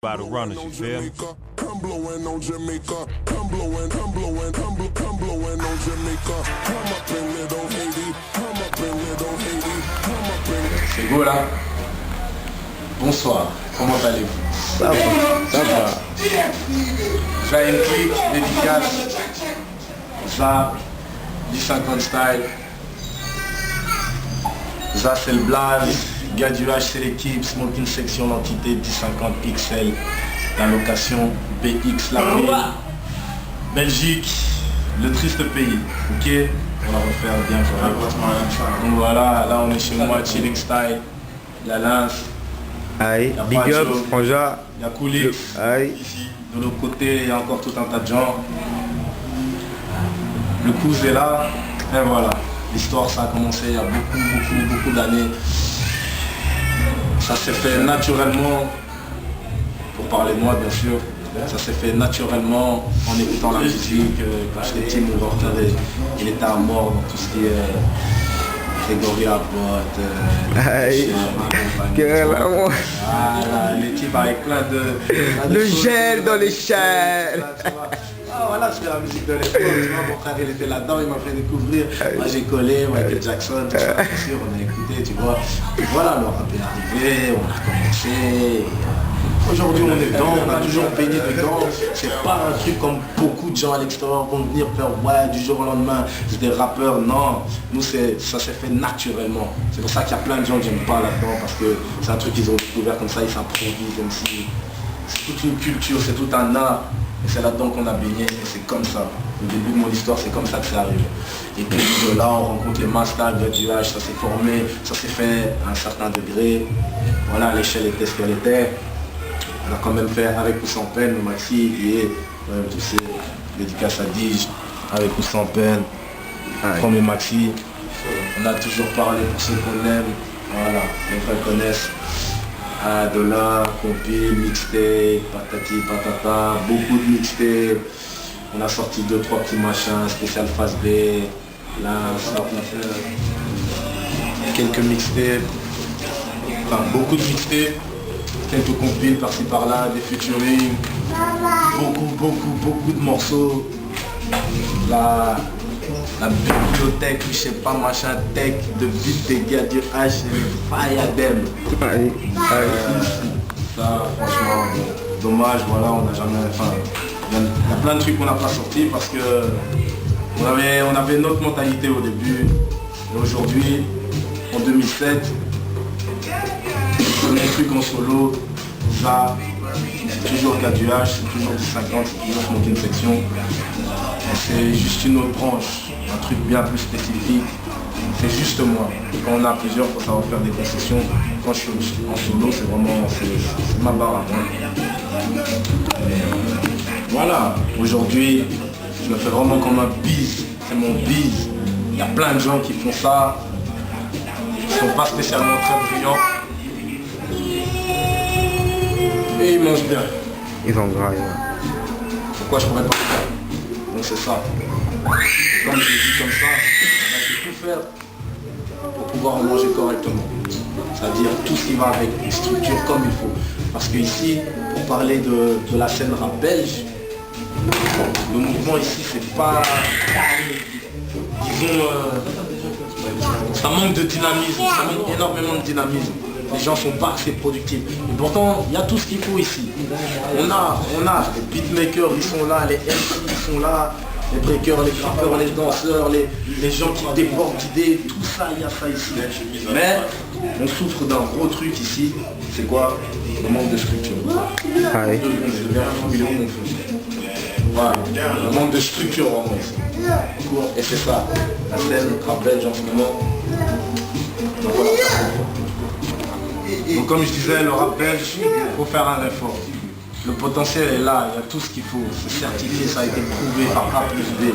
By the runners, you feel me? I'm blowing on Jamaica. I'm blowing on Jamaica. I'm up in little Haiti. I'm up in little Haiti. I'm up in. C'est beau là. Bonsoir, comment allez-vous? Ça va, ça va. J'ai une clique dédicace. Ça, du 50 style. Ça c'est le blaze. Gars du H c'est l'équipe. Smoking section l'entité 1050 XL. La location BX la ville. Belgique, le triste pays. Ok, on va refaire bien correct. Donc voilà, là on est chez moi, chilling style. La lance. Aïe, big up, Franja. Il y a Coolix. Aïe. Ici, de l'autre côté, il y a encore tout un tas de gens. Le cousin est là. Et voilà, l'histoire ça a commencé il y a beaucoup d'années. Ça s'est fait naturellement, pour parler de moi bien sûr, ça s'est fait naturellement en écoutant la musique. Quand j'étais petit, mon grand-père, il était à mort dans tout ce qui est Grégory Abbott, Aïe. Carrément. voilà, les types avec plein de Le choses, gel dans les chaînes. Ah voilà, c'est la musique de l'époque, tu vois, mon frère il était là-dedans, il m'a fait découvrir. Moi j'ai collé, Michael Jackson, tout ça, bien sûr, on a écouté, tu vois. Et voilà, le rap est arrivé, on a commencé. Aujourd'hui on est dedans, on a toujours baigné dedans. C'est pas un truc comme beaucoup de gens à l'extérieur vont venir faire ouais du jour au lendemain, c'est des rappeurs, non. Nous ça s'est fait naturellement. C'est pour ça qu'il y a plein de gens que j'aime pas là-dedans, parce que c'est un truc qu'ils ont découvert comme ça, ils s'improvisent comme si. C'est toute une culture, c'est tout un art. Et c'est là-dedans qu'on a baigné, et c'est comme ça. Au début de mon histoire, c'est comme ça que c'est arrivé. Et puis de là, on rencontre les masters de village, ça s'est formé, ça s'est fait à un certain degré. Voilà, l'échelle était ce qu'elle était. On a quand même fait Avec ou sans peine, le maxi, qui est, tu sais, dédicace à Dige, Avec ou sans peine, premier maxi. On a toujours parlé pour ceux qu'on aime, voilà, les vrais connaissent. Dollar, compil, mixtape, patati patata, beaucoup de mixtape. On a sorti 2-3 petits machins, spécial phase B. Là, on a fait quelques mixtapes, enfin beaucoup de mixtapes, quelques compiles par-ci par-là, des featuring, beaucoup de morceaux. La bibliothèque, je sais pas, machin tech, de beat des gars du H, fire them. Ça, franchement, dommage, voilà, on n'a jamais. Enfin, il y a plein de trucs qu'on n'a pas sortis parce que on avait notre mentalité au début. Et aujourd'hui, en 2007, mon truc en solo, ça, c'est toujours gars du H, c'est toujours du 50, c'est toujours Smoking Section. C'est juste une autre branche, un truc bien plus spécifique. C'est juste moi. Quand on a plusieurs, il faut savoir faire des concessions. Quand je suis en solo, c'est vraiment c'est ma barre à moi. Voilà, aujourd'hui, je le fais vraiment comme un bise. C'est mon bise. Il y a plein de gens qui font ça. Ils ne sont pas spécialement très brillants. Et ils mangent bien. Ils ont grave. Pourquoi je pourrais pas le faire? Donc c'est ça. Comme je dis comme ça, on a tout faire pour pouvoir en manger correctement. C'est-à-dire tout ce qui va avec une structure comme il faut. Parce que ici, pour parler de la scène rap belge, le mouvement ici c'est pas. Disons, ça manque de dynamisme, ça manque énormément de dynamisme. Les gens sont pas assez productifs. Et pourtant, il y a tout ce qu'il faut ici. On a les beatmakers, ils sont là, les MC, ils sont là, les breakers, les grappeurs, les danseurs, les gens qui débordent d'idées, tout ça, il y a ça ici. Mais on souffre d'un gros truc ici, c'est quoi? Le manque de structure. Aïe. Voilà, le manque de structure vraiment. Et c'est ça, la scène rap belge en ce moment. Donc voilà. Donc comme je disais, le rap belge, il faut faire un effort. Le potentiel est là, il y a tout ce qu'il faut. C'est certifié, ça a été prouvé par A plus B.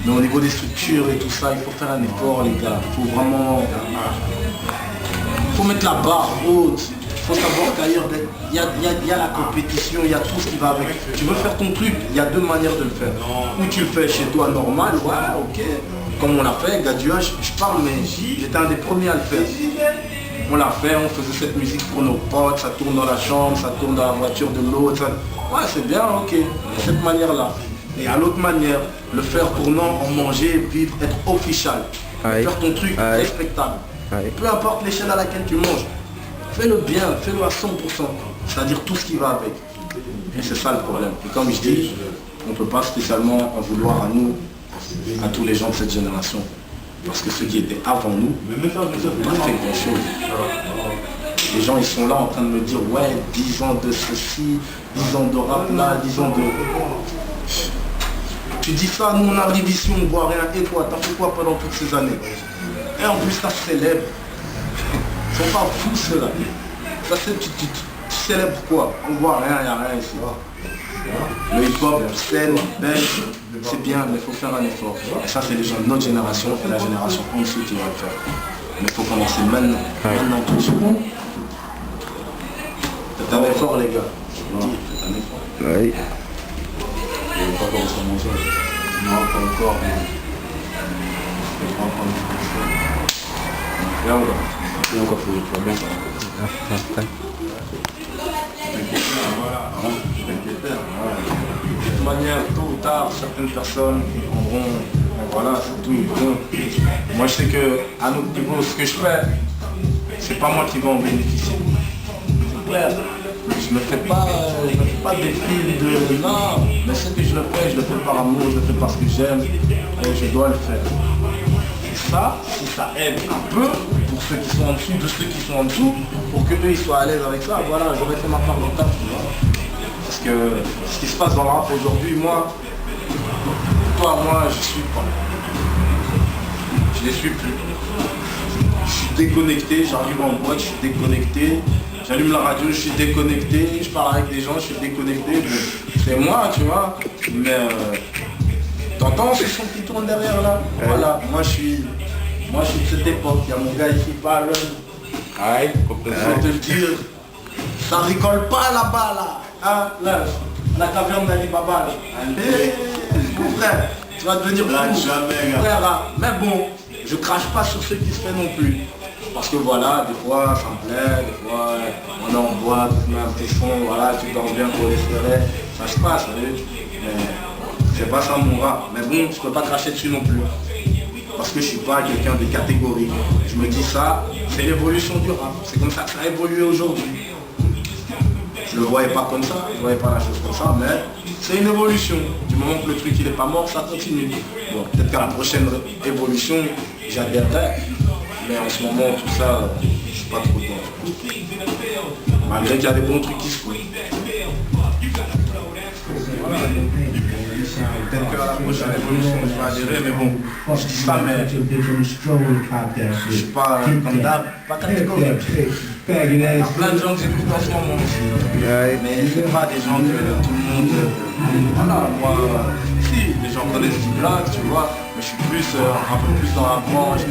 Mais au niveau des structures et tout ça, il faut faire un effort les gars. Il faut vraiment. Il faut mettre la barre haute. Il faut savoir qu'ailleurs, il y a la compétition, il y a tout ce qui va avec. Tu veux faire ton truc, il y a deux manières de le faire. Ou tu le fais chez toi normal, ouais, ok. Comme on l'a fait, gars du H, je parle, mais j'étais un des premiers à le faire. on l'a fait, on faisait cette musique pour nos potes, ça tourne dans la chambre, ça tourne dans la voiture de l'autre. Ouais, c'est bien, ok, de cette manière-là. Et à l'autre manière, le faire tournant, en manger, vivre, être official. Aïe. Faire ton truc Aïe. respectable. Aïe. Peu importe l'échelle à laquelle tu manges. Fais-le bien, fais-le à 100%. C'est-à-dire tout ce qui va avec. Et c'est ça le problème. Et comme je dis, on ne peut pas spécialement en vouloir à nous, à tous les gens de cette génération. Parce que ceux qui étaient avant nous, n'ont pas fait grand-chose. Les gens ils sont là en train de me dire ouais 10 ans de ceci, 10 ans de rap là, 10 ans de... Tu dis ça, nous on arrive ici, on ne voit rien, et toi, t'as fait quoi pendant toutes ces années? Et en plus ça célèbre. Ils sont pas fous ceux-là. Ça c'est tu célèbres quoi? On voit rien, il n'y a rien ici. Le hip-hop, scène, belge, c'est bien, mais il faut faire un effort. Et ça c'est les gens de notre génération et la génération en dessous qui va le faire. Mais il faut commencer maintenant, maintenant tout de suite. Faites un effort les gars. Je dis, faites un effort. Oui. Je ne vais pas commencer à manger. Non, pas encore. Je vais pas encore manger. Viens là. Et encore faut le bien. De toute manière, tôt ou tard, certaines personnes prendront, voilà, c'est tout. Bon. Moi je sais que à notre niveau, ce que je fais, c'est pas moi qui vais en bénéficier. C'est clair. Je ne fais pas des films de... Non, mais ce que je le fais par amour, je le fais parce que j'aime et je dois le faire. Et ça, si ça aide un peu pour ceux qui sont en dessous, de ceux qui sont en dessous, pour que eux ils soient à l'aise avec ça, voilà, j'aurais fait ma part de taf. Parce que ce qui se passe dans le rap aujourd'hui, moi, je suis pas. Je les suis plus. Je suis déconnecté, j'arrive en boîte, je suis déconnecté. J'allume la radio, je suis déconnecté, je parle avec des gens, je suis déconnecté. C'est moi, tu vois. Mais t'entends ce son qui tourne derrière là? Voilà, moi je suis de cette époque. Il y a mon gars ici, parle. Aïe, faut te le dire. Ça rigole pas là-bas là. Hein, là, la caverne d'Ali Baba là. Allez, mon frère, tu vas devenir fou. Jamais, gars. Frère, hein. Mais bon, je crache pas sur ce qui se fait non plus. Parce que voilà, des fois ça me plaît, des fois on est en boîte, tu mets un petit fond, voilà, tu dors bien pour l'espérer, ça se passe, vous voyez. Mais c'est pas ça mon rap. Mais bon, je peux pas cracher dessus non plus. Parce que je suis pas quelqu'un de catégorie. Je me dis ça, c'est l'évolution du rap. C'est comme ça que ça a évolué aujourd'hui. Je le voyais pas comme ça, je voyais pas la chose comme ça, mais c'est une évolution. Du moment que le truc il est pas mort, ça continue. Bon, peut-être qu'à la prochaine évolution, j'adhérerai. Mais en ce moment, tout ça, je suis pas trop dedans. Malgré qu'il y a des bons trucs qui se font. Voilà. Peut-être qu'à la prochaine évolution, je vais adhérer, mais bon, je dis ça, mais je suis pas comme d'hab, pas catégorique. Il y a plein de gens que j'écoute en ce moment aussi. Mais c'est pas des gens que tout le monde... Voilà, moi... Si, les gens connaissent du black, tu vois, mais je suis plus, un peu plus dans la branche, du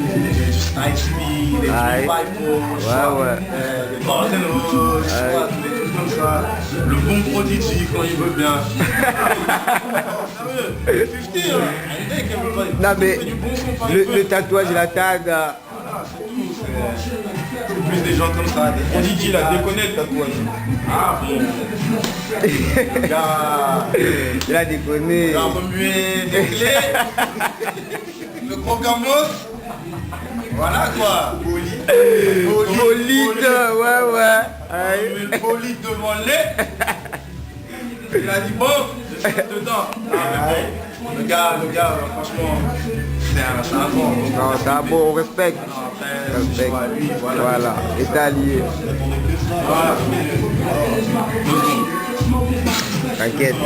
Style Speed, des trucs Bible, des Barteno, des trucs comme ça. Le bon Prodigy quand il veut bien. Sérieux, 50, hein. Non mais le tatouage, la tag. C'est plus des gens comme ça. Prodigy, là, déconne le tatouage. Ah bon. Gars, Il a déconné. gars remué des clés. Le gros gamos. Voilà quoi. Bolide, ouais. Aïe. Le bolide devant le lait. Il a dit bon, je suis dedans. Ah, mais bon, le gars, franchement, c'est un bon. Non, c'est un bon, on respecte. Après, je vois lui, Voilà, est allié. Voilà. T'inquiète. Bon,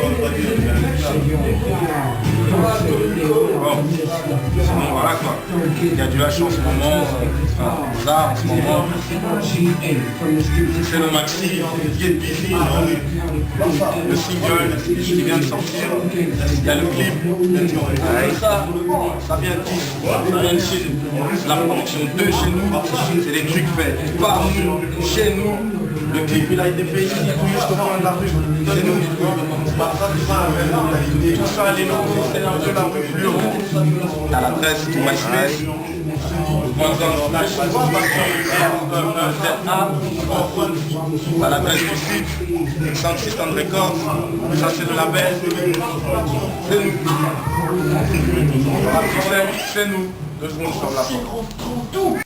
sinon voilà quoi. Il y a du H en ce moment, ça en ce moment. C'est le maxi, Get Busy, le single qui vient de sortir. Il y a le clip. Ça vient de Chine. La production de chez nous, c'est des trucs faits par nous, chez nous. Le clip il a été fait ici, tout juste au coin de la rue. Chez nous, tout ça, les locaux, c'est un peu la rue plus haut. T'as l'adresse, tout MySpace. à l'adresse du site, Sound System Records, cherchez le label, c'est nous, 2 secondes sur la porte.